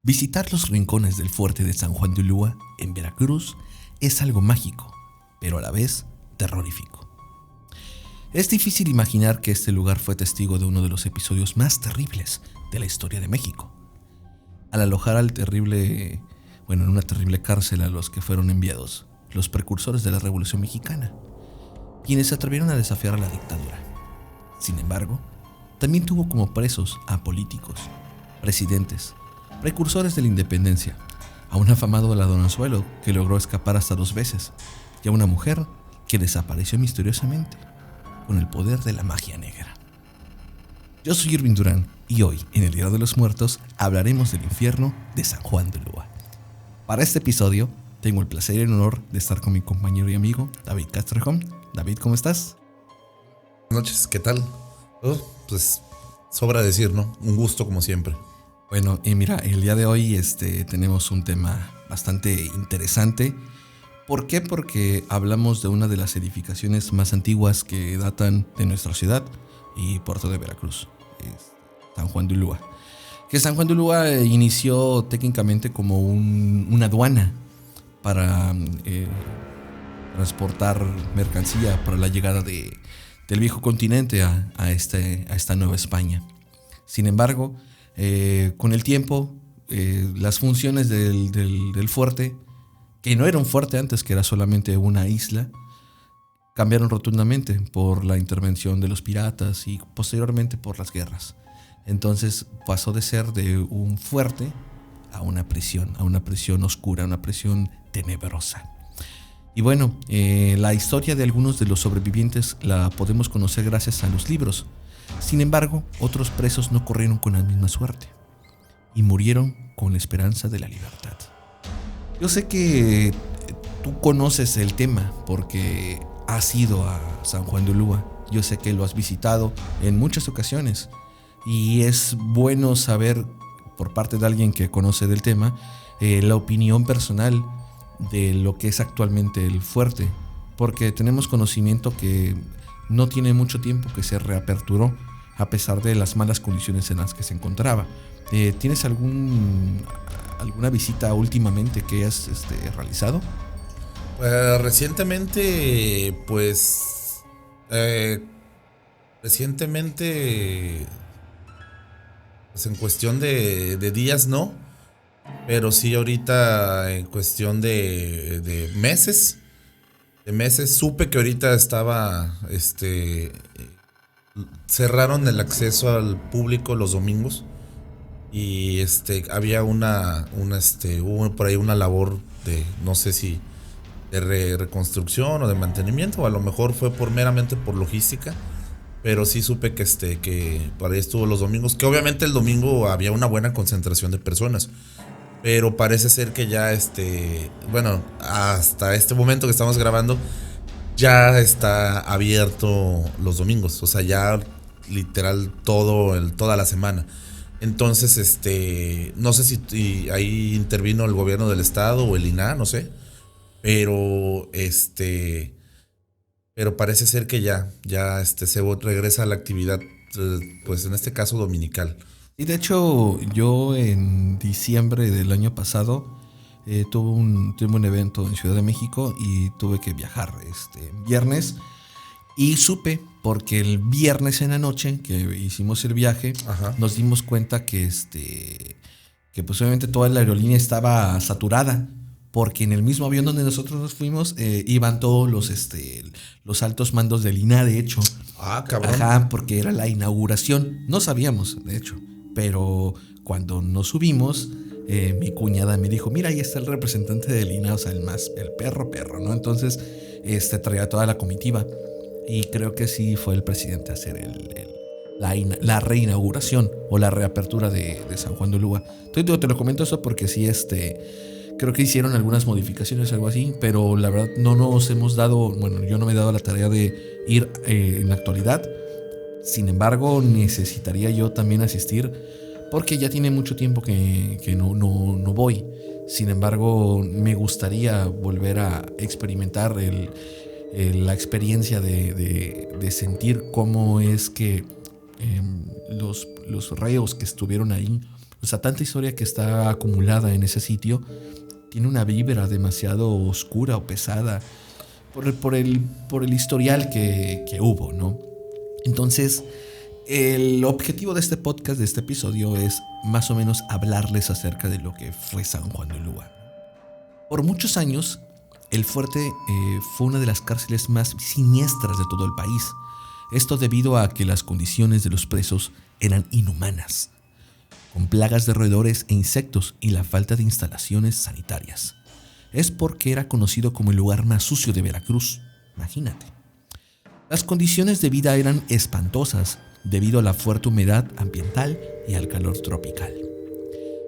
Visitar los rincones del fuerte de San Juan de Ulúa, en Veracruz, es algo mágico, pero a la vez terrorífico. Es difícil imaginar que este lugar fue testigo de uno de los episodios más terribles de la historia de México. Al alojar en una terrible cárcel a los que fueron enviados, los precursores de la Revolución Mexicana, quienes se atrevieron a desafiar a la dictadura. Sin embargo, también tuvo como presos a políticos, presidentes, precursores de la independencia, a un afamado ladronzuelo que logró escapar hasta 2 veces, y a una mujer que desapareció misteriosamente con el poder de la magia negra. Yo soy Irving Durán y hoy, en el Diario de los Muertos, hablaremos del infierno de San Juan de Ulúa. Para este episodio, tengo el placer y el honor de estar con mi compañero y amigo David Castrejón. David, ¿cómo estás? Buenas noches, ¿qué tal? Pues sobra decir, ¿no? Un gusto como siempre. Bueno, y mira, el día de hoy tenemos un tema bastante interesante. ¿Por qué? Porque hablamos de una de las edificaciones más antiguas que datan de nuestra ciudad y puerto de Veracruz, San Juan de Ulúa. Que San Juan de Ulúa inició técnicamente como una aduana para transportar mercancía para la llegada del viejo continente a esta Nueva España. Sin embargo, con el tiempo, las funciones del fuerte, que no era un fuerte antes, que era solamente una isla, cambiaron rotundamente por la intervención de los piratas y posteriormente por las guerras. Entonces pasó de ser de un fuerte a una prisión oscura, una prisión tenebrosa. Y bueno, la historia de algunos de los sobrevivientes la podemos conocer gracias a los libros. Sin embargo, otros presos no corrieron con la misma suerte y murieron con la esperanza de la libertad. Yo sé que tú conoces el tema porque has ido a San Juan de Ulúa. Yo sé que lo has visitado en muchas ocasiones y es bueno saber por parte de alguien que conoce del tema la opinión personal de lo que es actualmente el fuerte, porque tenemos conocimiento que no tiene mucho tiempo que se reaperturó a pesar de las malas condiciones en las que se encontraba. ¿Tienes alguna visita últimamente que hayas realizado? Recientemente, en cuestión de días no, pero sí ahorita en cuestión de meses. Supe que ahorita estaba, cerraron el acceso al público los domingos y había hubo por ahí una labor de, no sé si de reconstrucción o de mantenimiento, o a lo mejor fue meramente por logística, pero sí supe que por ahí estuvo los domingos, que obviamente el domingo había una buena concentración de personas. Pero parece ser que ya hasta este momento que estamos grabando, ya está abierto los domingos. O sea, ya literal toda la semana. Entonces, no sé si ahí intervino el gobierno del estado o el INAH, no sé. Pero parece ser que ya se regresa a la actividad, pues en este caso dominical. Y de hecho, yo en diciembre del año pasado tuve un evento en Ciudad de México y tuve que viajar viernes. Y supe, porque el viernes en la noche que hicimos el viaje, ajá, nos dimos cuenta que pues obviamente toda la aerolínea estaba saturada. Porque en el mismo avión donde nosotros nos fuimos iban todos los altos mandos del INAH, de hecho. Ah, cabrón. Ajá, porque era la inauguración. No sabíamos, de hecho. Pero cuando nos subimos, mi cuñada me dijo, mira, ahí está el representante del INAH, o sea, el perro, ¿no? Entonces, traía toda la comitiva. Y creo que sí fue el presidente a hacer la reinauguración o la reapertura de San Juan de Ulúa. Entonces, te lo comento eso porque sí, creo que hicieron algunas modificaciones, algo así, pero la verdad no nos hemos dado, yo no me he dado la tarea de ir en la actualidad. Sin embargo, necesitaría yo también asistir porque ya tiene mucho tiempo que no voy. Sin embargo, me gustaría volver a experimentar la experiencia de sentir cómo es que los reos que estuvieron ahí, o sea, tanta historia que está acumulada en ese sitio, tiene una vibra demasiado oscura o pesada por el historial que hubo, ¿no? Entonces, el objetivo de este podcast, de este episodio, es más o menos hablarles acerca de lo que fue San Juan de Ulúa. Por muchos años, el fuerte fue una de las cárceles más siniestras de todo el país. Esto debido a que las condiciones de los presos eran inhumanas, con plagas de roedores e insectos y la falta de instalaciones sanitarias. Es porque era conocido como el lugar más sucio de Veracruz, imagínate. Las condiciones de vida eran espantosas debido a la fuerte humedad ambiental y al calor tropical.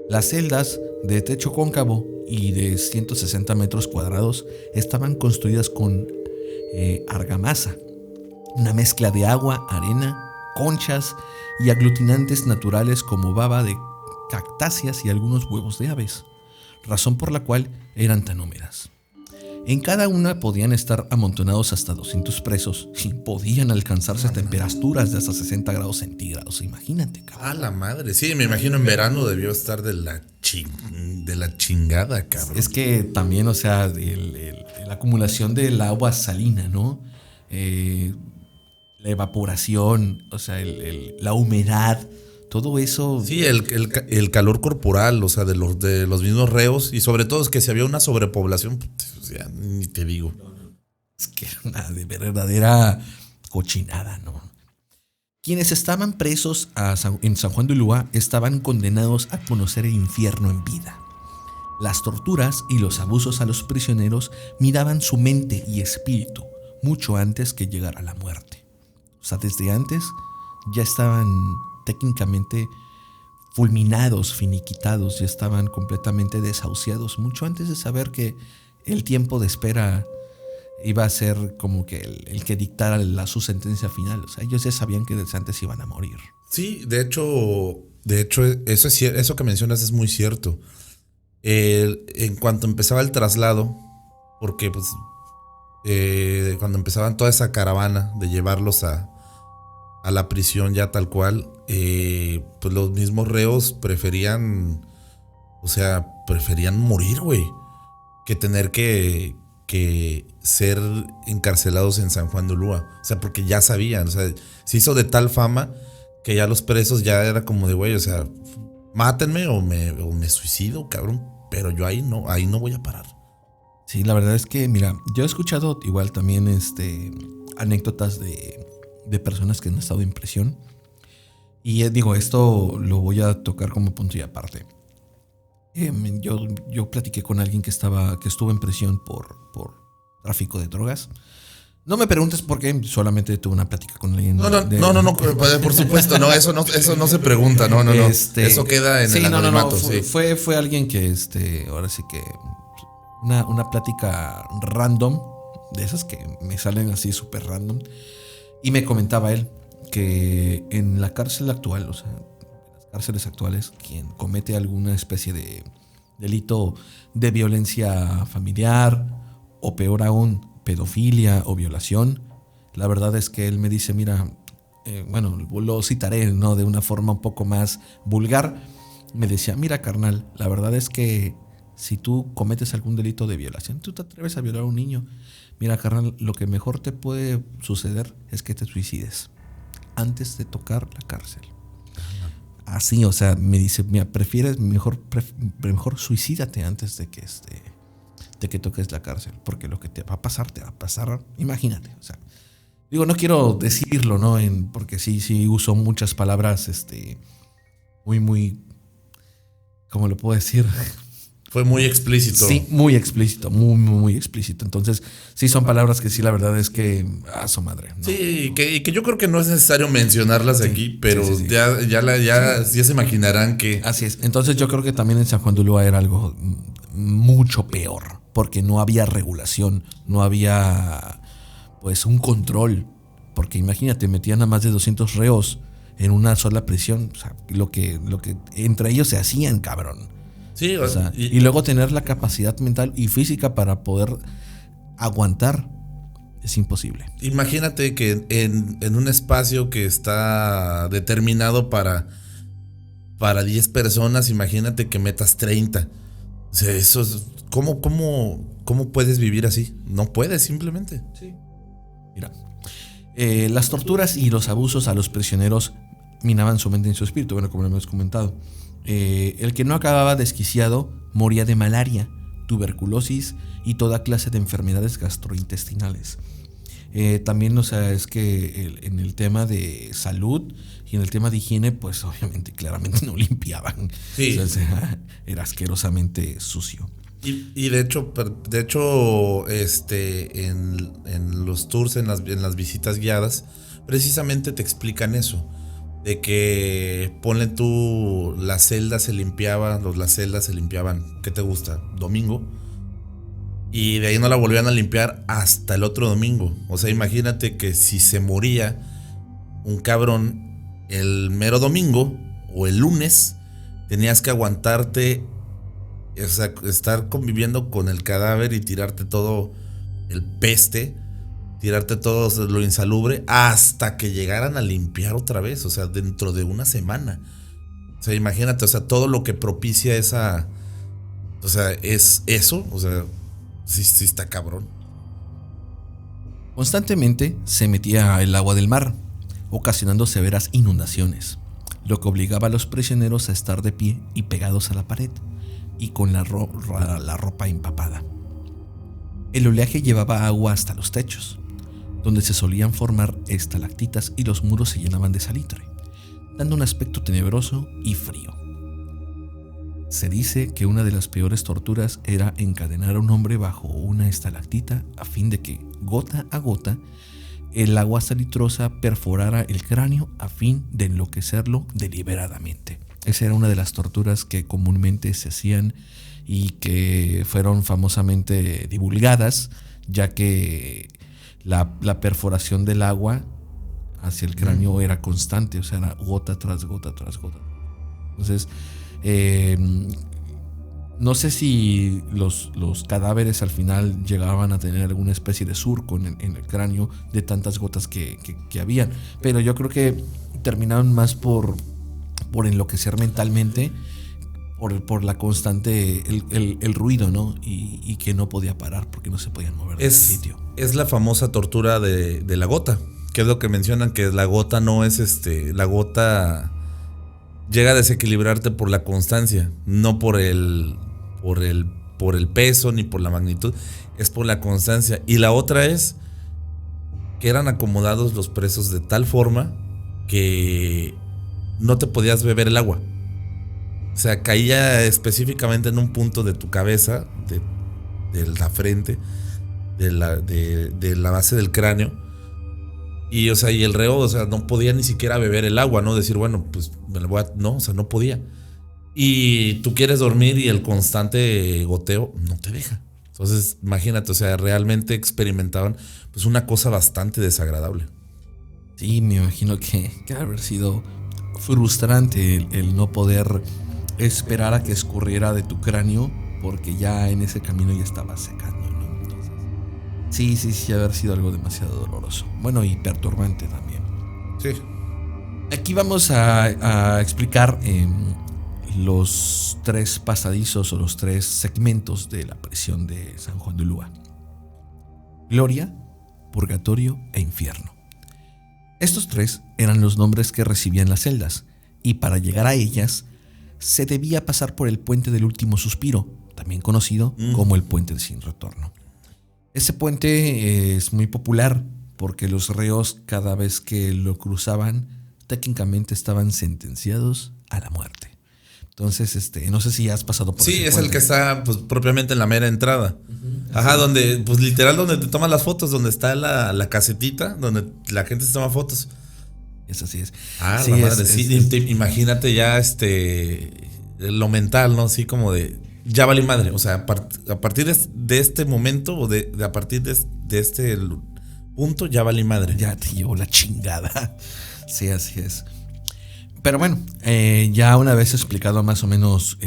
Las celdas de techo cóncavo y de 160 metros cuadrados estaban construidas con argamasa, una mezcla de agua, arena, conchas y aglutinantes naturales como baba de cactáceas y algunos huevos de aves, razón por la cual eran tan húmedas. En cada una podían estar amontonados hasta 200 presos y podían alcanzarse temperaturas de hasta 60 grados centígrados. Imagínate, cabrón. A la madre. Sí, me imagino en verano debió estar de la chingada, cabrón. Es que también, o sea, la acumulación del agua salina, ¿no? La evaporación, o sea, la humedad, todo eso. Sí, el calor corporal, o sea, de los mismos reos, y sobre todo es que si había una sobrepoblación, o sea, ni te digo. Es que era una de verdadera cochinada, ¿no? Quienes estaban presos en San Juan de Ulúa estaban condenados a conocer el infierno en vida. Las torturas y los abusos a los prisioneros miraban su mente y espíritu mucho antes que llegara la muerte. O sea, desde antes ya estaban técnicamente fulminados, finiquitados, ya estaban completamente desahuciados, mucho antes de saber que el tiempo de espera iba a ser como que el que dictara su sentencia final. O sea, ellos ya sabían que desde antes iban a morir. Sí, de hecho eso que mencionas es muy cierto. En cuanto empezaba el traslado, porque pues cuando empezaban toda esa caravana de llevarlos a la prisión ya tal cual, pues los mismos reos preferían morir, güey, que tener que ser encarcelados en San Juan de Ulúa. O sea, porque ya sabían, o sea, se hizo de tal fama que ya los presos ya era como de, güey, o sea, mátenme o me suicido, cabrón, pero yo ahí no voy a parar. Sí, la verdad es que, mira, yo he escuchado igual también anécdotas de personas que han estado en prisión. Y digo, esto lo voy a tocar como punto y aparte. Yo platiqué con alguien que estuvo en prisión por tráfico de drogas. No me preguntes por qué, solamente tuve una plática con alguien. No, por supuesto, no, eso no se pregunta, no. Eso queda en el anonimato. Sí. Fue alguien que, ahora sí que una plática random, de esas que me salen así súper random, y me comentaba él que en la cárcel actual, o sea, en las cárceles actuales, quien comete alguna especie de delito de violencia familiar, o peor aún, pedofilia o violación, la verdad es que él me dice, mira, bueno, lo citaré, ¿no?, de una forma un poco más vulgar. Me decía, mira, carnal, la verdad es que si tú cometes algún delito de violación, tú te atreves a violar a un niño, mira, carnal, lo que mejor te puede suceder es que te suicides antes de tocar la cárcel. Así, o sea, me dice, mira, mejor suicídate antes de que toques la cárcel, porque lo que te va a pasar, imagínate, o sea, digo, no quiero decirlo, ¿no? Porque sí uso muchas palabras, muy, ¿cómo lo puedo decir? Fue muy explícito. Sí, muy explícito, muy explícito. Entonces, sí son palabras que sí, la verdad es que su madre. No, sí, que yo creo que no es necesario mencionarlas aquí, pero sí. Ya se imaginarán que... Así es. Entonces yo creo que también en San Juan de Ulúa era algo mucho peor, porque no había regulación, no había pues un control, porque imagínate, metían a más de 200 reos en una sola prisión, o sea, lo que entre ellos se hacían, cabrón. Sí, o sea, y luego tener la capacidad mental y física para poder aguantar Es imposible. Imagínate que en un espacio que está determinado para 10 personas, imagínate que metas 30. O sea, eso es, ¿cómo puedes vivir así? No puedes, simplemente. Sí. Mira, las torturas y los abusos a los prisioneros minaban su mente y su espíritu, bueno, como lo hemos comentado. El que no acababa desquiciado moría de malaria, tuberculosis y toda clase de enfermedades gastrointestinales. También, o sea, es que en el tema de salud y en el tema de higiene, pues obviamente, claramente no limpiaban. Sí. O sea, era asquerosamente sucio. Y de hecho, en los tours, en las visitas guiadas, precisamente te explican eso. De que ponle tú, las celdas se limpiaban, ¿qué te gusta? Domingo. Y de ahí no la volvían a limpiar hasta el otro domingo. O sea, imagínate que si se moría un cabrón el mero domingo o el lunes, tenías que aguantarte, o sea, estar conviviendo con el cadáver y tirarte todo el peste, tirarte todo lo insalubre hasta que llegaran a limpiar otra vez, o sea, dentro de una semana. O sea, imagínate, o sea, todo lo que propicia esa, o sea, es eso, o sea, sí está cabrón. Constantemente se metía el agua del mar, ocasionando severas inundaciones, lo que obligaba a los prisioneros a estar de pie y pegados a la pared, y con la ropa empapada. El oleaje llevaba agua hasta los techos, donde se solían formar estalactitas y los muros se llenaban de salitre, dando un aspecto tenebroso y frío. Se dice que una de las peores torturas era encadenar a un hombre bajo una estalactita a fin de que, gota a gota, el agua salitrosa perforara el cráneo a fin de enloquecerlo deliberadamente. Esa era una de las torturas que comúnmente se hacían y que fueron famosamente divulgadas, ya que la perforación del agua hacia el cráneo era constante, o sea, era gota tras gota tras gota. Entonces, no sé si los cadáveres al final llegaban a tener alguna especie de surco en el cráneo de tantas gotas que habían, pero yo creo que terminaron más por enloquecer mentalmente, por la constante, el ruido, ¿no? Y que no podía parar porque no se podían mover del sitio. Es la famosa tortura de la gota, que es lo que mencionan, que la gota no es la gota llega a desequilibrarte por la constancia, no por el peso ni por la magnitud, es por la constancia. Y la otra es que eran acomodados los presos de tal forma que no te podías beber el agua. O sea, caía específicamente en un punto de tu cabeza, de la frente, de la base del cráneo. Y, o sea, y el reo, o sea, no podía ni siquiera beber el agua, ¿no? Decir, bueno, pues me lo voy a... No, o sea, no podía. Y tú quieres dormir y el constante goteo no te deja. Entonces, imagínate, o sea, realmente experimentaban pues una cosa bastante desagradable. Sí, me imagino que haber sido frustrante el no poder esperar a que escurriera de tu cráneo, porque ya en ese camino ya estaba secando, ¿no? Entonces, sí, haber sido algo demasiado doloroso. Bueno, y perturbante también. Sí. Aquí vamos a explicar los 3 pasadizos o los 3 segmentos de la prisión de San Juan de Ulúa: Gloria, Purgatorio e Infierno. Estos 3 eran los nombres que recibían las celdas, y para llegar a ellas se debía pasar por el puente del último suspiro, también conocido como el puente de sin retorno. Ese puente es muy popular porque los reos, cada vez que lo cruzaban, técnicamente estaban sentenciados a la muerte. Entonces, no sé si has pasado por ese puente. Sí, es el que está pues propiamente en la mera entrada. Ajá, donde, pues literal, donde te toman las fotos, donde está la casetita, donde la gente se toma fotos. Es así es. Ah, sí, la madre, imagínate ya lo mental, ¿no? Así como de, ya vale madre. O sea, a partir de este momento, o a partir de este punto, ya vale madre. Ya te llevó la chingada. Sí, así es. Pero bueno, ya una vez explicado más o menos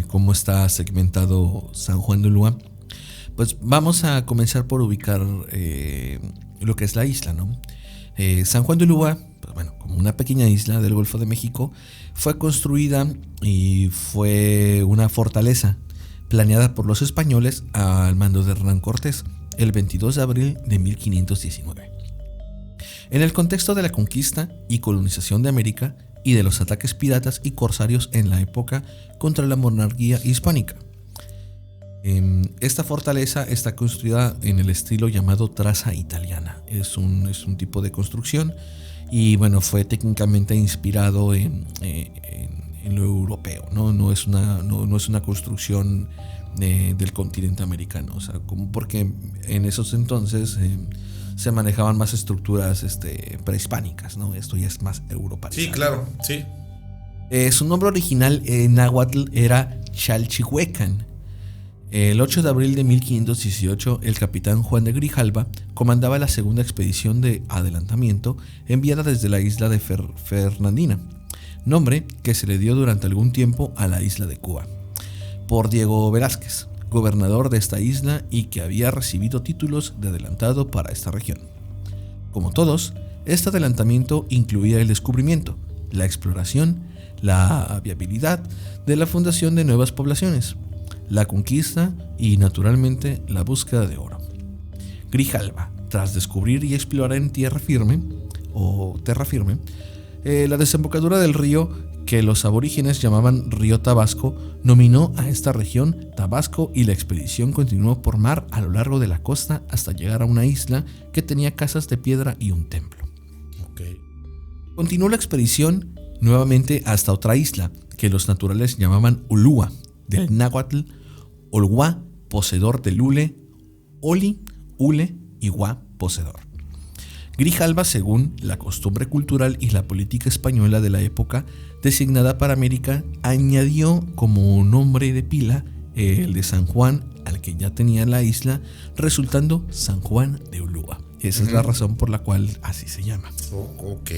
cómo está segmentado San Juan de Ulúa, Pues vamos a comenzar por ubicar lo que es la isla, ¿no? San Juan de Ulúa, pues bueno, como una pequeña isla del Golfo de México, fue construida y fue una fortaleza planeada por los españoles al mando de Hernán Cortés el 22 de abril de 1519. En el contexto de la conquista y colonización de América y de los ataques piratas y corsarios en la época contra la monarquía hispánica. Esta fortaleza está construida en el estilo llamado traza italiana. Es un tipo de construcción y bueno, fue técnicamente inspirado en lo europeo, ¿no? No es una construcción del continente americano, o sea, como porque en esos entonces se manejaban más estructuras prehispánicas, ¿no? Esto ya es más europaizado. Sí, claro, sí. Su nombre original en náhuatl era Chalchihuecan. El 8 de abril de 1518, el capitán Juan de Grijalva comandaba la segunda expedición de adelantamiento enviada desde la isla de Fernandina, nombre que se le dio durante algún tiempo a la isla de Cuba, por Diego Velázquez, gobernador de esta isla y que había recibido títulos de adelantado para esta región. Como todos, este adelantamiento incluía el descubrimiento, la exploración, la viabilidad de la fundación de nuevas poblaciones, la conquista y, naturalmente, la búsqueda de oro. Grijalva, tras descubrir y explorar en tierra firme, la desembocadura del río que los aborígenes llamaban Río Tabasco, nominó a esta región Tabasco y la expedición continuó por mar a lo largo de la costa hasta llegar a una isla que tenía casas de piedra y un templo. Okay. Continuó la expedición nuevamente hasta otra isla que los naturales llamaban Ulúa, del náhuatl Olguá, poseedor de Lule, Oli, Ule y Guá, poseedor. Grijalva, según la costumbre cultural y la política española de la época designada para América, añadió como nombre de pila el de San Juan al que ya tenía la isla, resultando San Juan de Ulúa. Esa es la razón por la cual así se llama. Ok.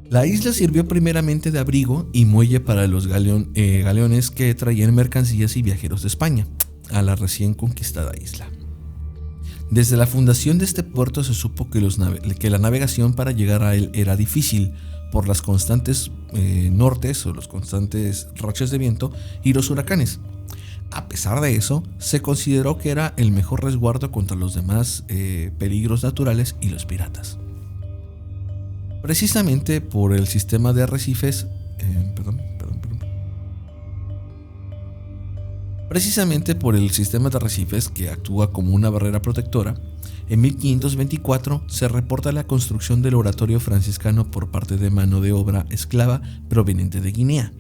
La isla sirvió primeramente de abrigo y muelle para los galeones que traían mercancías y viajeros de España a la recién conquistada isla. Desde la fundación de este puerto se supo que la navegación para llegar a él era difícil por las constantes nortes o los constantes rachas de viento y los huracanes. A pesar de eso, se consideró que era el mejor resguardo contra los demás peligros naturales y los piratas. Precisamente por el sistema de arrecifes, Precisamente por el sistema de arrecifes que actúa como una barrera protectora, en 1524 se reporta la construcción del oratorio franciscano por parte de mano de obra esclava proveniente de Guinea,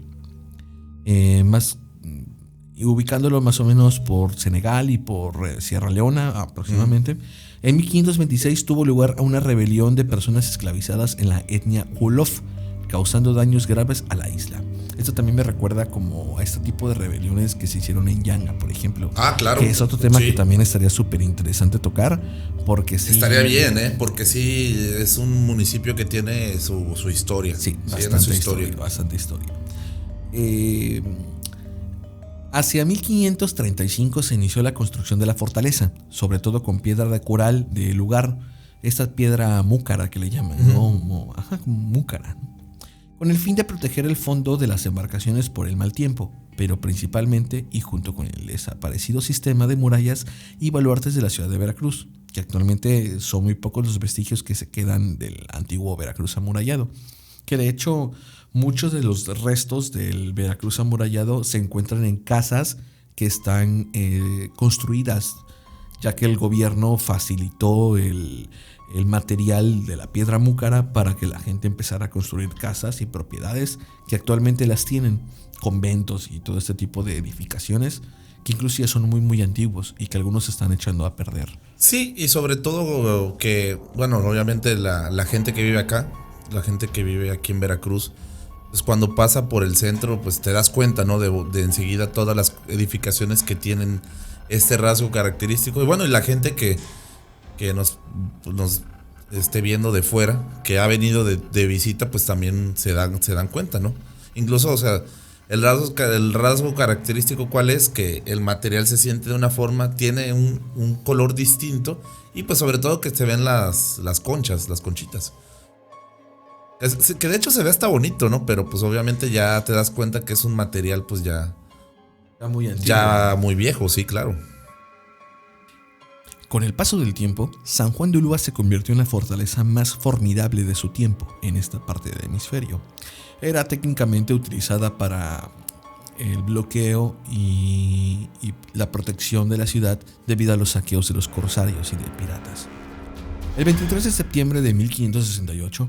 ubicándolo más o menos por Senegal y por Sierra Leona aproximadamente. En 1526 tuvo lugar una rebelión de personas esclavizadas en la etnia Wolof, causando daños graves a la isla. Esto también me recuerda como a este tipo de rebeliones que se hicieron en Yanga, por ejemplo. Ah, claro. Que es otro tema que también estaría súper interesante tocar, porque sí. Estaría bien, porque sí es un municipio que tiene su historia. Sí, bastante historia. Hacia 1535 se inició la construcción de la fortaleza, sobre todo con piedra de coral del lugar, esta piedra múcara que le llaman, ¿no? Múcara, con el fin de proteger el fondo de las embarcaciones por el mal tiempo, pero principalmente y junto con el desaparecido sistema de murallas y baluartes de la ciudad de Veracruz, que actualmente son muy pocos los vestigios que se quedan del antiguo Veracruz amurallado, que de hecho muchos de los restos del Veracruz amurallado se encuentran en casas que están construidas, ya que el gobierno facilitó el material de la piedra múcara para que la gente empezara a construir casas y propiedades que actualmente las tienen, conventos y todo este tipo de edificaciones que inclusive son muy muy antiguos y que algunos se están echando a perder. Sí, y sobre todo que, bueno, obviamente la gente que vive acá, la gente que vive aquí en Veracruz, pues cuando pasa por el centro, pues te das cuenta, ¿no? De enseguida todas las edificaciones que tienen este rasgo característico. Y bueno, y la gente que nos esté viendo de fuera, que ha venido de visita, pues también se dan cuenta, ¿no? Incluso, o sea, El rasgo característico, ¿cuál es? Que el material se siente de una forma, tiene un color distinto y pues sobre todo que se ven las conchas, las conchitas. Que de hecho se ve hasta bonito, ¿no? Pero pues obviamente ya te das cuenta que es un material pues ya muy antiguo. Ya muy viejo, sí, claro. Con el paso del tiempo, San Juan de Ulúa se convirtió en la fortaleza más formidable de su tiempo en esta parte del hemisferio. Era técnicamente utilizada para el bloqueo y la protección de la ciudad debido a los saqueos de los corsarios y de piratas. El 23 de septiembre de 1568,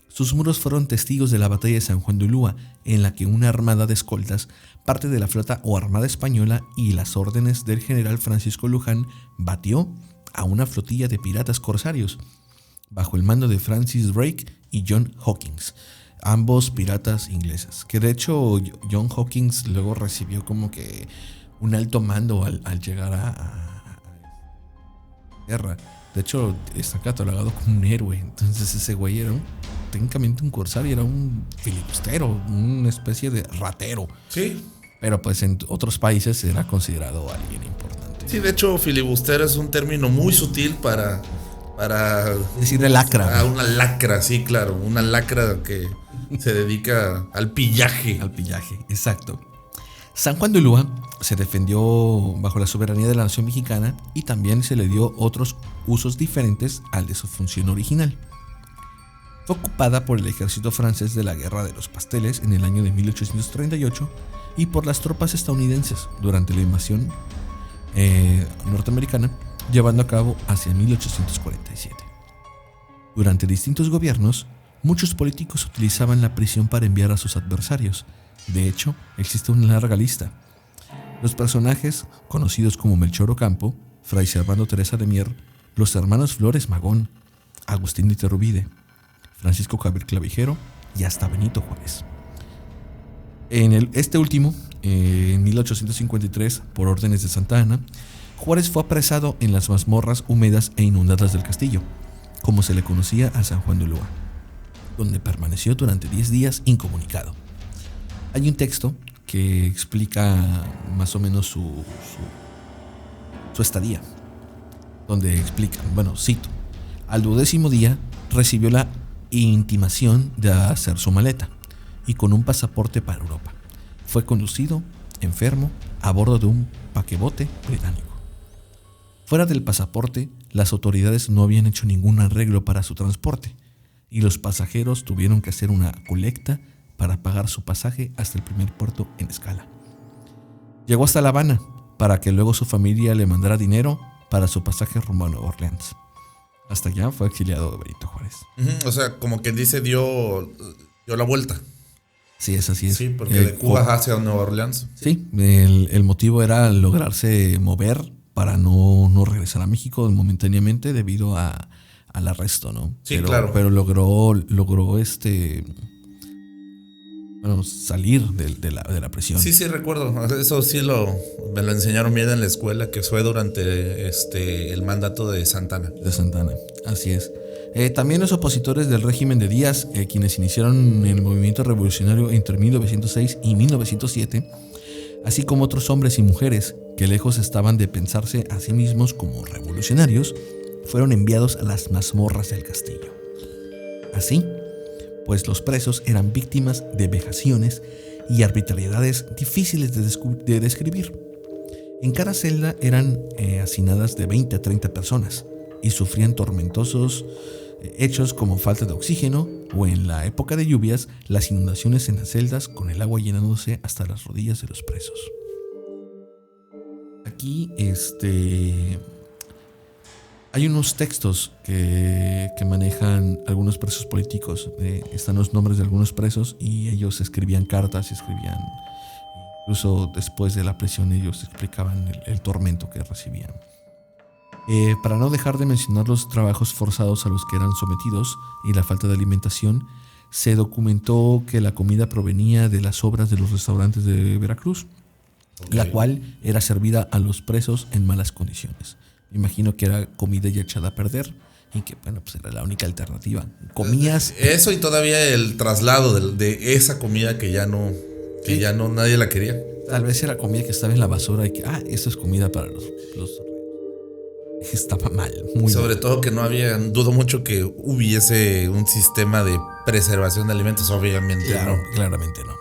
sus muros fueron testigos de la batalla de San Juan de Ulúa, en la que una armada de escoltas, parte de la flota o armada española y las órdenes del general Francisco Luján, batió a una flotilla de piratas corsarios, bajo el mando de Francis Drake y John Hawkins, ambos piratas ingleses. Que de hecho John Hawkins luego recibió como que un alto mando al llegar a guerra. De hecho, está catalogado como un héroe. Entonces ese güey era técnicamente un corsario, era un filibustero, una especie de ratero. Sí. Pero pues en otros países era considerado alguien importante. Sí, de hecho, filibustero es un término muy sutil para decir de lacra. Una lacra, sí, claro. Una lacra que se dedica al pillaje. Al pillaje, exacto. San Juan de Ulúa se defendió bajo la soberanía de la nación mexicana y también se le dio otros usos diferentes al de su función original. Fue ocupada por el ejército francés de la Guerra de los Pasteles en el año de 1838 y por las tropas estadounidenses durante la invasión norteamericana, llevando a cabo hacia 1847. Durante distintos gobiernos, muchos políticos utilizaban la prisión para enviar a sus adversarios. De hecho, existe una larga lista. Los personajes, conocidos como Melchor Ocampo, Fray Servando Teresa de Mier, los hermanos Flores Magón, Agustín de Iturbide, Francisco Javier Clavijero y hasta Benito Juárez. Este último, en 1853, por órdenes de Santa Anna, Juárez fue apresado en las mazmorras húmedas e inundadas del castillo, como se le conocía a San Juan de Ulúa, donde permaneció durante 10 días incomunicado. Hay un texto que explica más o menos su estadía, donde explica, cito: al 12º día recibió la intimación de hacer su maleta y con un pasaporte para Europa. Fue conducido, enfermo, a bordo de un paquebote británico. Fuera del pasaporte, las autoridades no habían hecho ningún arreglo para su transporte y los pasajeros tuvieron que hacer una colecta para pagar su pasaje hasta el primer puerto en escala. Llegó hasta La Habana para que luego su familia le mandara dinero para su pasaje rumbo a Nueva Orleans. Hasta allá fue exiliado de Benito Juárez. O sea, como quien dice, dio la vuelta. Sí, es así. Sí, porque de Cuba hacia Nueva Orleans. Sí, el motivo era lograrse mover para no regresar a México momentáneamente debido al arresto, ¿no? Sí, claro. Pero logró salir de la prisión. Sí, recuerdo. Eso sí me lo enseñaron bien en la escuela, que fue durante el mandato de Santana. De Santana, así es. También los opositores del régimen de Díaz, quienes iniciaron el movimiento revolucionario entre 1906 y 1907, así como otros hombres y mujeres que lejos estaban de pensarse a sí mismos como revolucionarios, fueron enviados a las mazmorras del castillo. Así, pues los presos eran víctimas de vejaciones y arbitrariedades difíciles de describir. En cada celda eran hacinadas de 20 a 30 personas y sufrían tormentosos hechos como falta de oxígeno o, en la época de lluvias, las inundaciones en las celdas con el agua llenándose hasta las rodillas de los presos. Aquí hay unos textos que manejan algunos presos políticos. Están los nombres de algunos presos y ellos escribían cartas, incluso después de la prisión ellos explicaban el tormento que recibían. Para no dejar de mencionar los trabajos forzados a los que eran sometidos y la falta de alimentación, se documentó que la comida provenía de las sobras de los restaurantes de Veracruz, la cual era servida a los presos en malas condiciones. Me imagino que era comida ya echada a perder y que, pues era la única alternativa. Comías... Eso y todavía el traslado de esa comida que ya no que ya no nadie la quería. Tal vez era comida que estaba en la basura y que, esto es comida para los estaba mal, muy Sobre mal. todo que no había, dudo mucho que hubiese un sistema de preservación de alimentos, obviamente Claro, no. claramente no.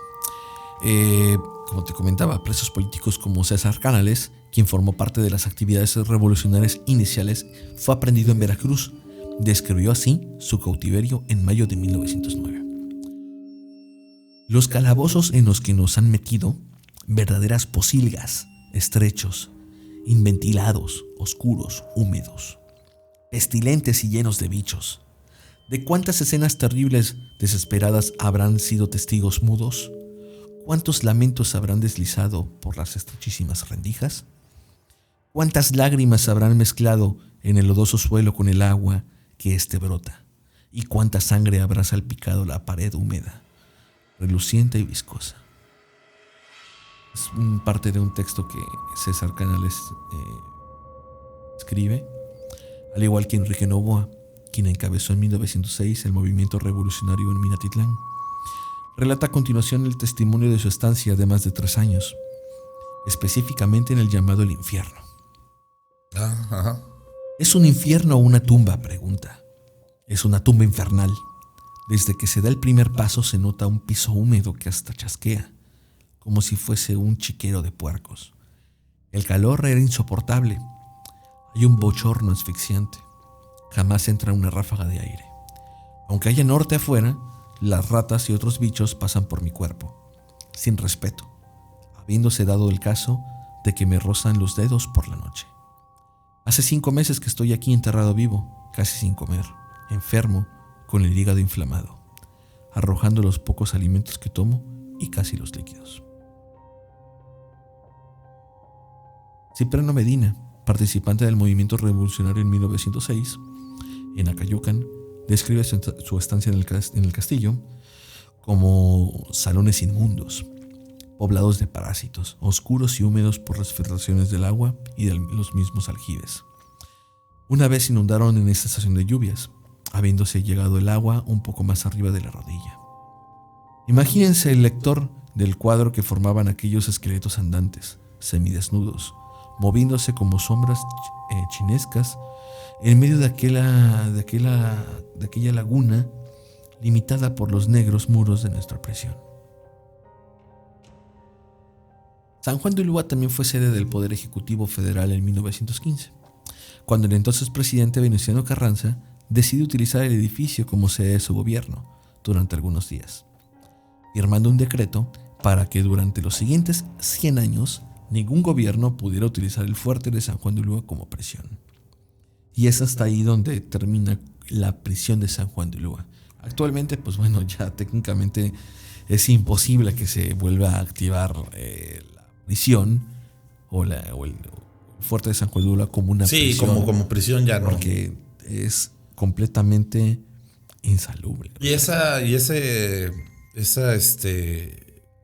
Como te comentaba, presos políticos como César Canales, quien formó parte de las actividades revolucionarias iniciales, fue aprehendido en Veracruz. Describió así su cautiverio en mayo de 1909. Los calabozos en los que nos han metido, verdaderas pocilgas, estrechos, inventilados, oscuros, húmedos, pestilentes y llenos de bichos. ¿De cuántas escenas terribles, desesperadas habrán sido testigos mudos? ¿Cuántos lamentos habrán deslizado por las estrechísimas rendijas? ¿Cuántas lágrimas habrán mezclado en el lodoso suelo con el agua que éste brota? ¿Y cuánta sangre habrá salpicado la pared húmeda, reluciente y viscosa? Es parte de un texto que César Canales escribe, al igual que Enrique Novoa, quien encabezó en 1906 el movimiento revolucionario en Minatitlán. Relata a continuación el testimonio de su estancia de más de 3 años, específicamente en el llamado el infierno. Ajá. ¿Es un infierno o una tumba?, pregunta. Es una tumba infernal. Desde que se da el primer paso se nota un piso húmedo que hasta chasquea, como si fuese un chiquero de puercos. El calor era insoportable. Hay un bochorno asfixiante. Jamás entra una ráfaga de aire. Aunque haya norte afuera, las ratas y otros bichos pasan por mi cuerpo, sin respeto, habiéndose dado el caso de que me rozan los dedos por la noche. Hace 5 meses que estoy aquí enterrado vivo, casi sin comer, enfermo, con el hígado inflamado, arrojando los pocos alimentos que tomo y casi los líquidos. Cipriano Medina, participante del movimiento revolucionario en 1906, en Acayucan, describe su estancia en el castillo como salones inmundos, poblados de parásitos, oscuros y húmedos por las filtraciones del agua y de los mismos aljibes. Una vez inundaron en esta estación de lluvias, habiéndose llegado el agua un poco más arriba de la rodilla. Imagínense el lector del cuadro que formaban aquellos esqueletos andantes, semidesnudos, moviéndose como sombras chinescas en medio de aquella laguna limitada por los negros muros de nuestra prisión. San Juan de Ulúa también fue sede del Poder Ejecutivo Federal en 1915, cuando el entonces presidente Venustiano Carranza decidió utilizar el edificio como sede de su gobierno durante algunos días, firmando un decreto para que durante los siguientes 100 años ningún gobierno pudiera utilizar el fuerte de San Juan de Ulúa como prisión. Y es hasta ahí donde termina la prisión de San Juan de Ulúa. Actualmente, pues bueno, ya técnicamente es imposible que se vuelva a activar la prisión o el fuerte de San Juan de Ulúa como una prisión. Sí, como prisión ya no. Porque es completamente insalubre. Y esa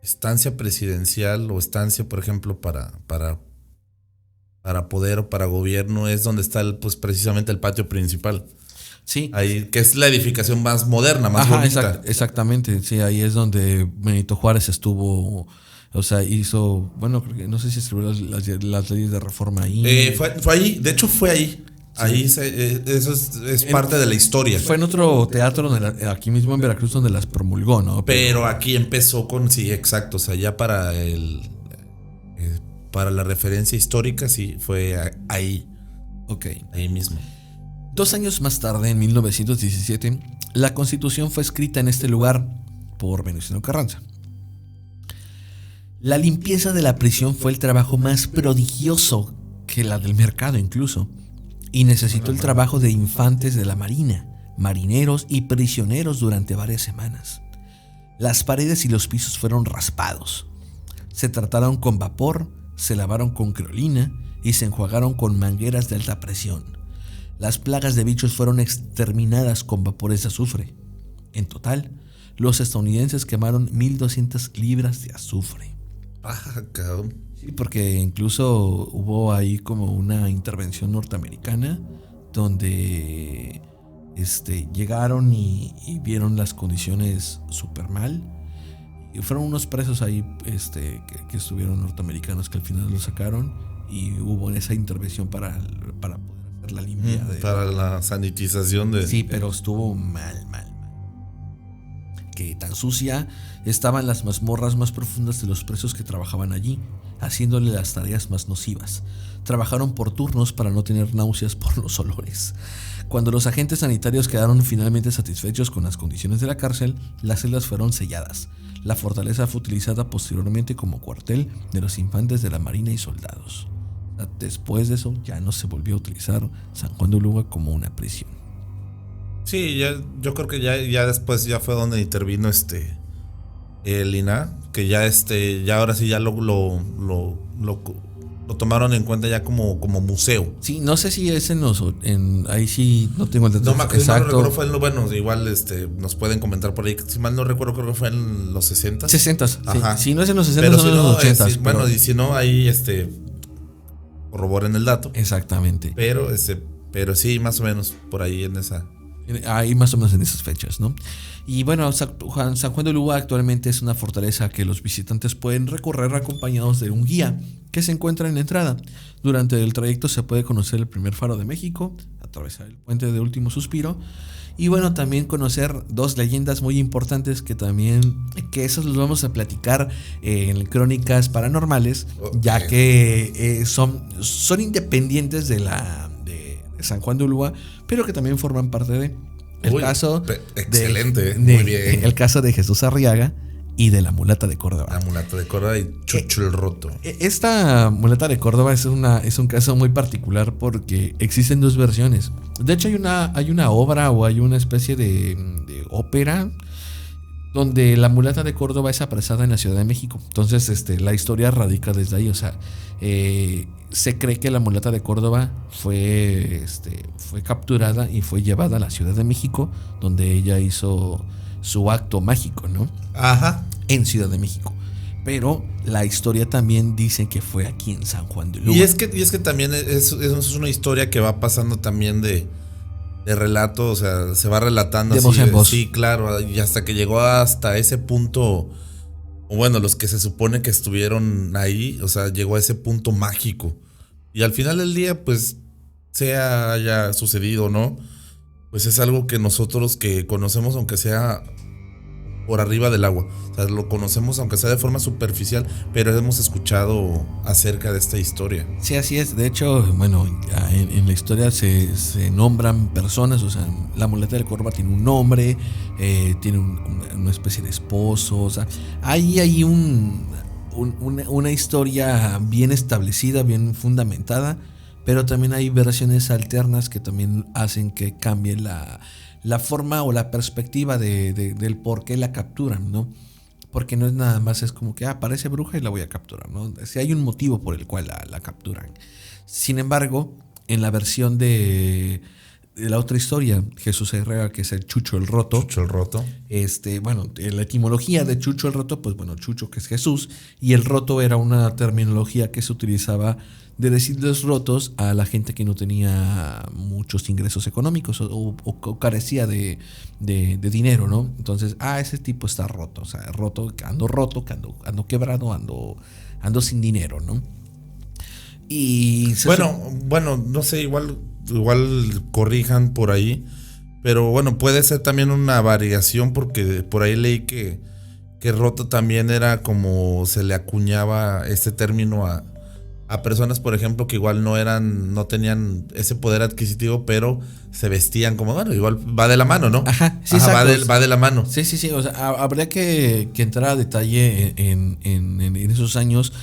estancia presidencial o estancia, por ejemplo, para poder o para gobierno es donde está precisamente el patio principal. Sí. Ahí, que es la edificación más moderna, más bonita. Exactamente, sí, ahí es donde Benito Juárez estuvo, o sea, hizo, bueno, no sé si escribió las leyes de reforma ahí. Fue ahí, de hecho fue ahí. Sí. Ahí eso es parte de la historia. Fue en otro teatro aquí mismo en Veracruz donde las promulgó, ¿no? Pero aquí empezó con, sí, exacto, o sea, ya para la referencia histórica, sí, fue ahí. Ok. Ahí mismo. 2 años más tarde, en 1917, la Constitución fue escrita en este lugar por Venustiano Carranza. La limpieza de la prisión fue el trabajo más prodigioso que la del mercado incluso, y necesitó el trabajo de infantes de la marina, marineros y prisioneros durante varias semanas. Las paredes y los pisos fueron raspados, se trataron con vapor, se lavaron con creolina y se enjuagaron con mangueras de alta presión. Las plagas de bichos fueron exterminadas con vapores de azufre. En total, los estadounidenses quemaron 1,200 libras de azufre. Cabrón. Sí, porque incluso hubo ahí como una intervención norteamericana donde llegaron y vieron las condiciones súper mal. Y fueron unos presos ahí que estuvieron norteamericanos que al final los sacaron y hubo esa intervención para poder hacer la limpia. Para la sanitización de... Sí, pero estuvo mal. Que tan sucia estaban las mazmorras más profundas de los presos que trabajaban allí, haciéndole las tareas más nocivas. Trabajaron por turnos para no tener náuseas por los olores. Cuando los agentes sanitarios quedaron finalmente satisfechos con las condiciones de la cárcel, las celdas fueron selladas. La fortaleza fue utilizada posteriormente como cuartel de los infantes de la marina y soldados. Después de eso ya no se volvió a utilizar San Juan de Ulúa como una prisión. Sí, yo creo que ya después ya fue donde intervino el INAH, que ya ahora sí ya lo tomaron en cuenta ya como museo. Sí, no sé si es ahí sí no tengo el dato exacto. No recuerdo, bueno, igual nos pueden comentar por ahí. Si mal no recuerdo, creo que fue en los 60. 60, ajá. Si no es en los 60, son en los 80. Bueno, y si no, ahí corroboren el dato. Exactamente. Pero sí, más o menos por ahí en esa. Ahí más o menos en esas fechas, ¿no? Y bueno, San Juan de Ulúa actualmente es una fortaleza que los visitantes pueden recorrer acompañados de un guía que se encuentra en la entrada. Durante el trayecto se puede conocer el primer faro de México, atravesar el puente de Último Suspiro y bueno, también conocer dos leyendas muy importantes que esos los vamos a platicar en Crónicas Paranormales, ya que son independientes de San Juan de Ulúa, pero que también forman parte de excelente, muy bien. El caso de Jesús Arriaga y de la mulata de Córdoba. La mulata de Córdoba y Chucho el Roto. Esta mulata de Córdoba es un caso muy particular porque existen dos versiones. De hecho hay una obra o hay una especie de ópera donde la mulata de Córdoba es apresada en la Ciudad de México. Entonces la historia radica desde ahí. O sea, se cree que la mulata de Córdoba fue capturada y fue llevada a la Ciudad de México, donde ella hizo su acto mágico, ¿no? Ajá. En Ciudad de México. Pero la historia también dice que fue aquí en San Juan de Ulúa. Y es que también es una historia que va pasando también de relato, o sea, se va relatando de voz en voz. Sí, claro, y hasta que llegó hasta ese punto, o bueno, los que se supone que estuvieron ahí, o sea, llegó a ese punto mágico. Y al final del día, pues, haya sucedido, ¿no? Pues es algo que nosotros que conocemos, aunque sea por arriba del agua. O sea, lo conocemos aunque sea de forma superficial, pero hemos escuchado acerca de esta historia. Sí, así es. De hecho, bueno, en la historia se nombran personas. O sea, la mulata de Córdoba tiene un nombre, tiene una especie de esposo. O sea, hay una historia bien establecida, bien fundamentada, pero también hay versiones alternas que también hacen que cambie la forma o la perspectiva del por qué la capturan, ¿no? Porque no es nada más, es como que parece bruja y la voy a capturar, ¿no? Si hay un motivo por el cual la capturan. Sin embargo, en la versión de la otra historia, Jesús Arriaga, que es el Chucho el Roto. Chucho el Roto. Bueno, la etimología de Chucho el Roto, pues bueno, Chucho que es Jesús, y el roto era una terminología que se utilizaba de decirles rotos a la gente que no tenía muchos ingresos económicos o carecía de dinero, ¿no? Entonces, ese tipo está roto, o sea, que ando quebrado, ando sin dinero, ¿no? Y bueno, no sé, igual corrijan por ahí, pero bueno, puede ser también una variación porque por ahí leí que roto también era como se le acuñaba este término a personas, por ejemplo, que igual no tenían ese poder adquisitivo, pero se vestían como, bueno, igual va de la mano, ¿no? Ajá, sí, exacto. Va de la mano. Sí, o sea, habría que entrar a detalle en esos años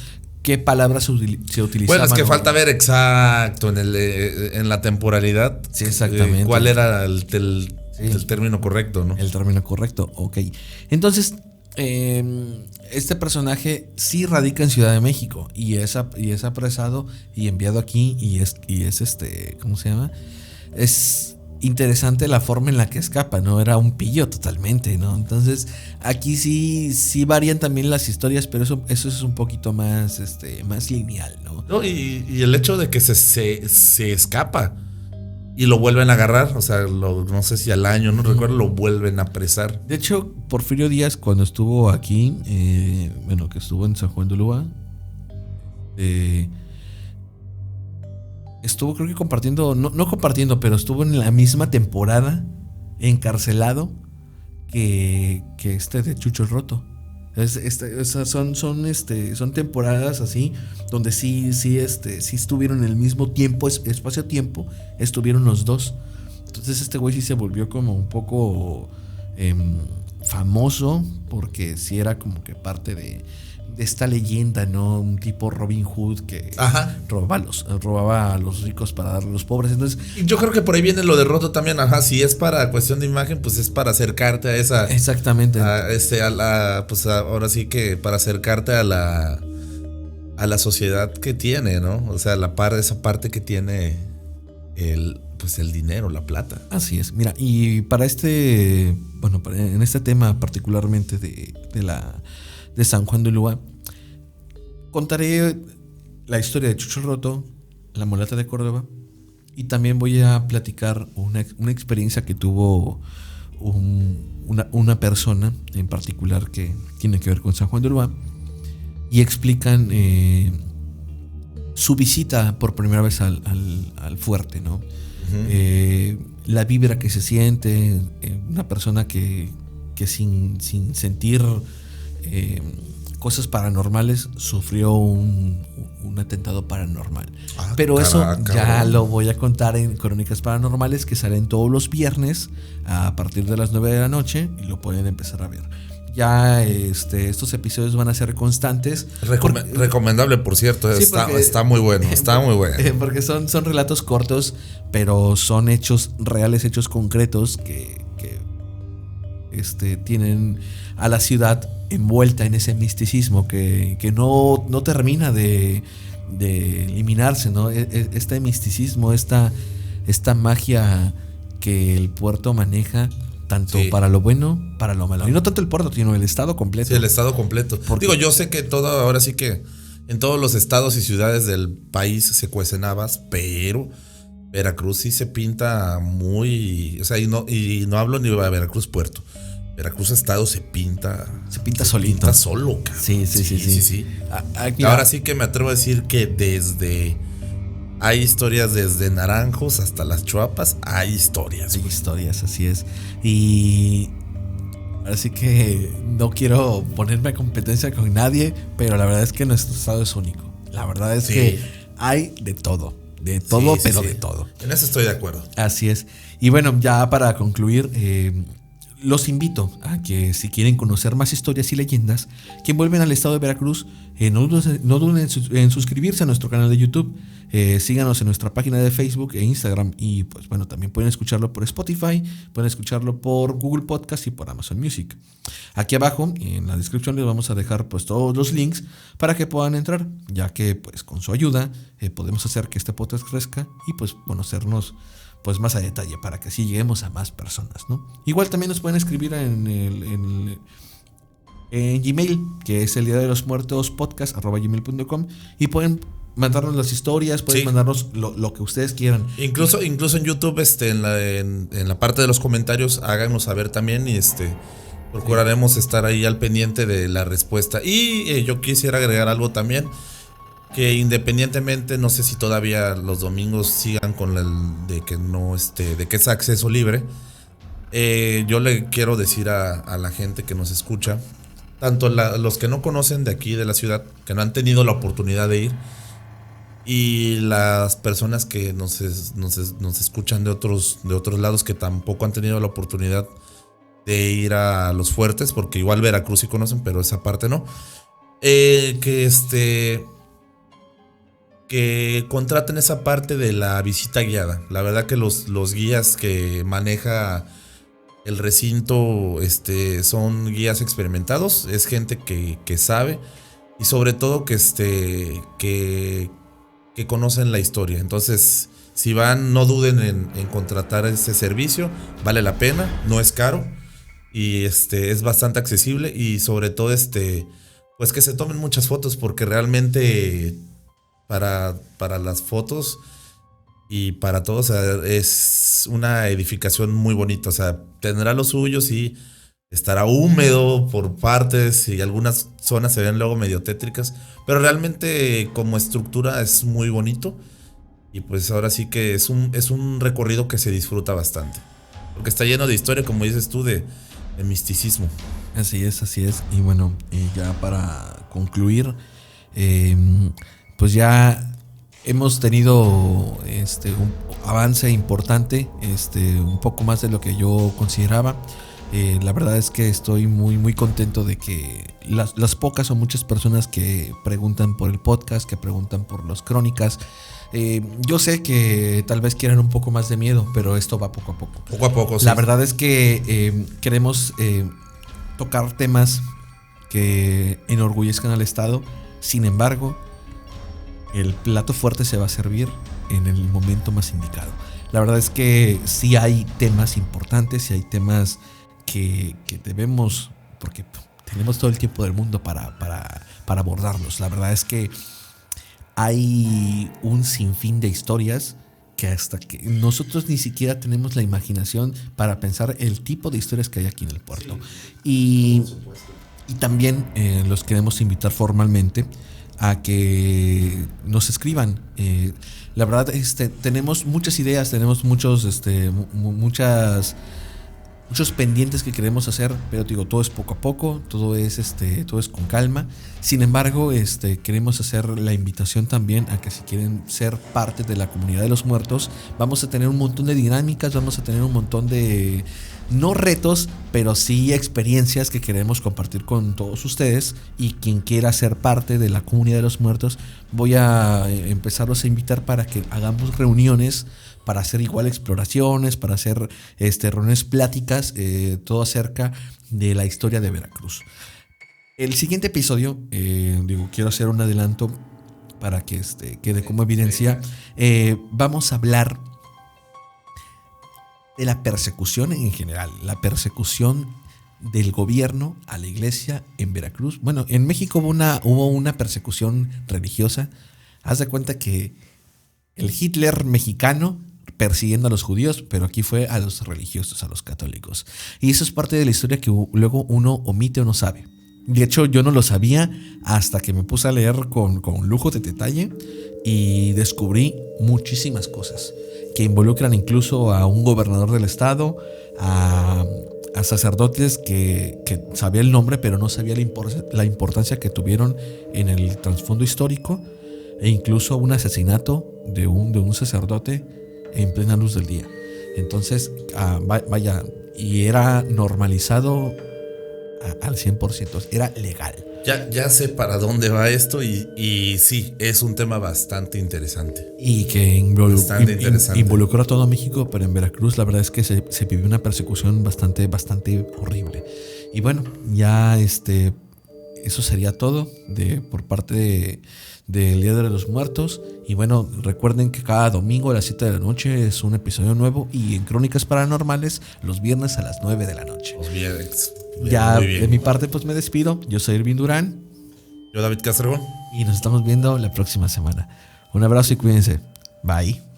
qué palabras se utilizaban. Bueno, es que falta ver exacto en la temporalidad. Sí, exactamente. ¿Cuál era el término correcto, no? El término correcto, ok. Entonces, este personaje sí radica en Ciudad de México y es apresado y enviado aquí y es ¿cómo se llama? Es interesante la forma en la que escapa, ¿no? Era un pillo totalmente, ¿no? Entonces, aquí sí varían también las historias, pero eso es un poquito más lineal, ¿no? No, y el hecho de que se escapa y lo vuelven a agarrar, o sea, no sé si al año, no recuerdo, lo vuelven a apresar. De hecho, Porfirio Díaz, cuando estuvo aquí, que estuvo en San Juan de Ulúa, estuvo creo que compartiendo, no compartiendo, pero estuvo en la misma temporada encarcelado que de Chucho el Roto. Son temporadas así donde sí estuvieron en el mismo tiempo, espacio-tiempo, estuvieron los dos. Entonces este güey sí se volvió como un poco famoso porque sí era como que parte de esta leyenda, ¿no? Un tipo Robin Hood que robaba a los ricos para darle a los pobres. Entonces, yo creo que por ahí viene lo de Roto también. Si es para cuestión de imagen, pues es para acercarte a esa. Exactamente. Pues ahora sí que para acercarte a la sociedad que tiene, ¿no? O sea, esa parte que tiene el dinero, la plata. Así es. Mira, y para en este tema particularmente de San Juan de Ulúa, contaré la historia de Chucho Roto, la mulata de Córdoba, y también voy a platicar una experiencia que tuvo una persona en particular que tiene que ver con San Juan de Ulúa, y explican su visita por primera vez al fuerte, ¿no? Uh-huh. La vibra que se siente, una persona que sin sentir cosas paranormales sufrió un atentado paranormal. Pero eso ya lo voy a contar en Crónicas Paranormales, que salen todos los viernes a partir de las 9 de la noche y lo pueden empezar a ver. Ya estos episodios van a ser constantes. Recomendable, por cierto. Sí, está muy bueno. Está muy bueno. Porque son relatos cortos, pero son hechos reales, hechos concretos que tienen a la ciudad envuelta en ese misticismo que no termina de eliminarse, ¿no? Este misticismo, esta magia que el puerto maneja, tanto para lo bueno, para lo malo. Y no tanto el puerto, sino el estado completo. Sí, el estado completo. Yo sé que ahora sí que en todos los estados y ciudades del país se cuecen habas, pero Veracruz sí se pinta muy... O sea, y no hablo ni de Veracruz Puerto. Veracruz Estado se pinta solito. Pinta solo, cabrón. Sí. Ahora sí que me atrevo a decir que hay historias desde Naranjos hasta las Chuapas, hay historias. Hay historias, así es. Y así que no quiero ponerme a competencia con nadie, pero la verdad es que nuestro estado es único. La verdad es que hay de todo. De todo, pero de todo. En eso estoy de acuerdo. Así es. Y bueno, ya para concluir, los invito a que si quieren conocer más historias y leyendas que envuelven al estado de Veracruz, no duden en suscribirse a nuestro canal de YouTube. Síganos en nuestra página de Facebook e Instagram. Y pues bueno, también pueden escucharlo por Spotify, pueden escucharlo por Google Podcast y por Amazon Music. Aquí abajo en la descripción les vamos a dejar pues todos los links para que puedan entrar, ya que pues con su ayuda podemos hacer que este podcast crezca y pues conocernos pues más a detalle para que así lleguemos a más personas, ¿no? Igual también nos pueden escribir en Gmail, que es el Día de los Muertos podcast @gmail.com, y pueden mandarnos las historias, pueden mandarnos lo que ustedes quieran. Incluso en YouTube, en la parte de los comentarios, háganos saber también y procuraremos estar ahí al pendiente de la respuesta. Y yo quisiera agregar algo también, que independientemente, no sé si todavía los domingos sigan con de que es acceso libre. Yo le quiero decir a la gente que nos escucha, tanto los que no conocen de aquí de la ciudad, que no han tenido la oportunidad de ir, y las personas que nos escuchan de otros lados que tampoco han tenido la oportunidad de ir a los fuertes, porque igual Veracruz sí conocen, pero esa parte no. Que contraten esa parte de la visita guiada. La verdad que los guías que maneja el recinto son guías experimentados, es gente que sabe y sobre todo que conocen la historia. Entonces, si van, no duden en contratar ese servicio, vale la pena, no es caro y es bastante accesible y sobre todo pues que se tomen muchas fotos, porque realmente para las fotos y para todos, o sea, es una edificación muy bonita, o sea, tendrá lo suyo, sí, estará húmedo por partes y algunas zonas se ven luego medio tétricas, pero realmente como estructura es muy bonito y pues ahora sí que es un recorrido que se disfruta bastante, porque está lleno de historia, como dices tú, de misticismo. Así es, así es. Y bueno, ya para concluir, pues ya hemos tenido un avance importante, un poco más de lo que yo consideraba. La verdad es que estoy muy muy contento de que las pocas o muchas personas que preguntan por el podcast, que preguntan por las crónicas, yo sé que tal vez quieran un poco más de miedo, pero esto va poco a poco. Poco a poco, sí. La verdad es que queremos tocar temas que enorgullezcan al Estado. Sin embargo, el plato fuerte se va a servir en el momento más indicado. La verdad es que sí hay temas importantes, sí hay temas que debemos, porque tenemos todo el tiempo del mundo para abordarlos. La verdad es que hay un sinfín de historias que hasta que nosotros ni siquiera tenemos la imaginación para pensar el tipo de historias que hay aquí en el puerto. Y también los queremos invitar formalmente a que nos escriban. La verdad, tenemos muchas ideas, tenemos muchos pendientes que queremos hacer, pero digo, todo es poco a poco, todo es con calma. Sin embargo, queremos hacer la invitación también a que si quieren ser parte de la comunidad de los muertos, vamos a tener un montón de dinámicas, vamos a tener un montón de, no retos, pero sí experiencias que queremos compartir con todos ustedes. Y quien quiera ser parte de la comunidad de los muertos, voy a empezarlos a invitar para que hagamos reuniones, para hacer igual exploraciones, para hacer reuniones, pláticas, todo acerca de la historia de Veracruz. El siguiente episodio, quiero hacer un adelanto para que quede como evidencia. Vamos a hablar de la persecución en general, la persecución del gobierno a la iglesia en Veracruz. Bueno, en México hubo una persecución religiosa. Haz de cuenta que el Hitler mexicano persiguiendo a los judíos, pero aquí fue a los religiosos, a los católicos. Y eso es parte de la historia que luego uno omite o no sabe. De hecho, yo no lo sabía hasta que me puse a leer con lujo de detalle y descubrí muchísimas cosas que involucran incluso a un gobernador del estado, a sacerdotes que sabía el nombre, pero no sabía la importancia que tuvieron en el trasfondo histórico, e incluso un asesinato de un sacerdote en plena luz del día. Entonces, vaya, y era normalizado al 100%, era legal. Ya sé para dónde va esto y sí, es un tema bastante interesante. Y que involucró a todo México, pero en Veracruz la verdad es que se vivió una persecución bastante horrible. Y bueno, ya eso sería todo por parte del Día de los Muertos. Y bueno, recuerden que cada domingo a las 7 de la noche es un episodio nuevo, y en Crónicas Paranormales los viernes a las 9 de la noche. Los viernes. Ya de mi parte pues me despido. Yo soy Irving Durán. Yo David Castrejón. Y nos estamos viendo la próxima semana. Un abrazo y cuídense. Bye.